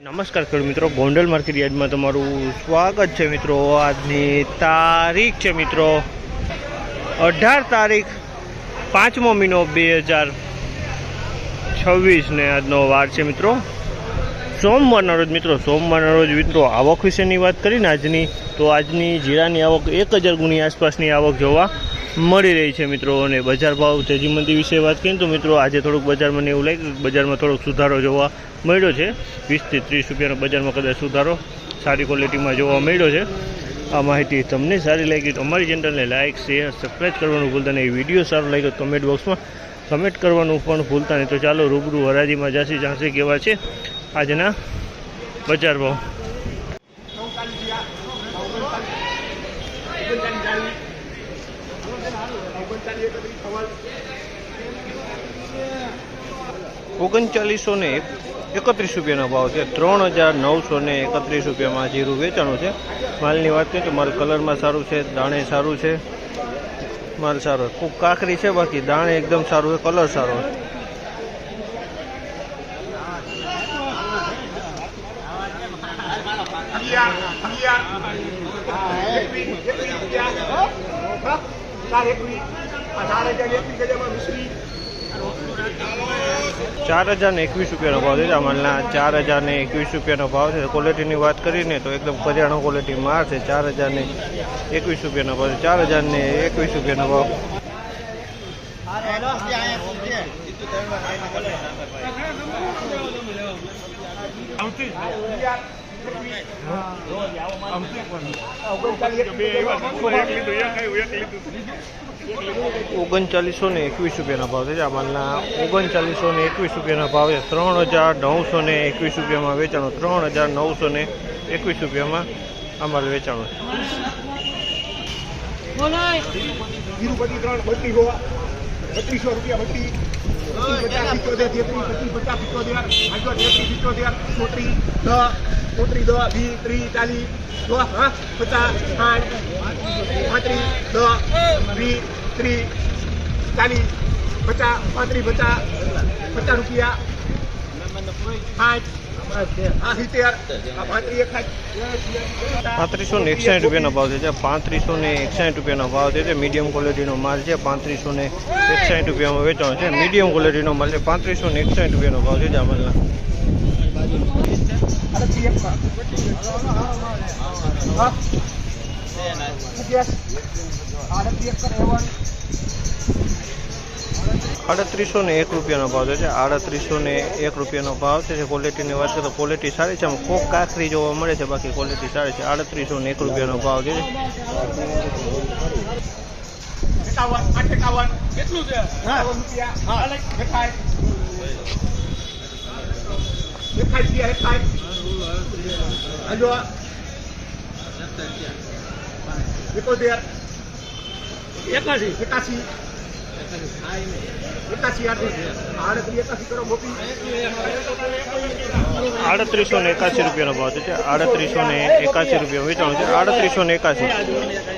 નમસ્કાર ખેડૂત મિત્રો, ગોંડલ માર્કેટ યાર્ડમાં તમારું સ્વાગત છે મિત્રો। આજની તારીખ છે મિત્રો 18 તારીખ 5મો મહિનો 2026 ને આજનો વાર છે મિત્રો સોમવારના રોજ મિત્રો આવક વિશેની વાત કરીને આજની જીરાની આવક 1000 ગુણી આસપાસની આવક જોવા મળી રહી છે મિત્રો। અને બજાર ભાવ તેજી મંદી વિશે વાત કરીએ તો મિત્રો આજે થોડુંક બજારમાં મને એવું લાગ્યું કે બજારમાં થોડોક સુધારો જોવા મળ્યો છે। 20 થી 30 રૂપિયાનો બજારમાં કદાચ સુધારો સારી ક્વોલિટીમાં જોવા મળ્યો છે। આ માહિતી તમને સારી લાગી તો અમારી ચેનલને લાઇક શેર સબસ્ક્રાઈબ કરવાનું ભૂલતા નહીં। વિડીયો સારો લાગ્યો તો કમેન્ટ બોક્સમાં કમેન્ટ કરવાનું પણ ભૂલતા નહીં। તો ચાલો રૂબરૂ હરાજીમાં જાણશે કેવા છે આજના બજાર ભાવ। ₹3931 રૂપિયાનો ભાવ છે। 3931 રૂપિયામાં જીરું વેચાણું છે। માલની વાત કરીએ તો માલ કલરમાં સારું છે, દાણે સારું છે, માલ સારો ખૂબ કાકરી છે, બાકી દાણે એકદમ સારું છે, કલર સારો છે। ₹4021 ભાવ છે। માલના ₹4021 ભાવ છે। ક્વોલિટીની વાત કરીને તો એકદમ કરિયાણો ક્વોલિટી માલ છે। ₹4021 ભાવ છે। ₹4021 ભાવ। ₹3921 ભાવ છે। આ માલના ₹3921 ભાવ છે। 3921 રૂપિયામાં વેચાણો। 3921 રૂપિયામાં આ માલ વેચાણો છે। ₹3561 ભાવ છે। ₹3561 ભાવ છે। મીડિયમ ક્વોલિટીનો માલ છે। ₹3561 રૂપિયામાં વેચાણો છે। મીડિયમ ક્વોલિટીનો માલ છે। ₹3561 ભાવ છે। જામલના ₹3801 રૂપિયાનો ભાવ છે। ₹3801 ભાવ છે। ક્વોલિટીની વાત કરીએ તો ક્વોલિટી સારી છે। આમ કોક કાકરી જોવા મળે છે, બાકી ક્વોલિટી સારી છે। ₹3801 ભાવ છે। ₹3881 ભાવ છે। ₹3881 રૂપિયા વેચાણું છે। ₹3881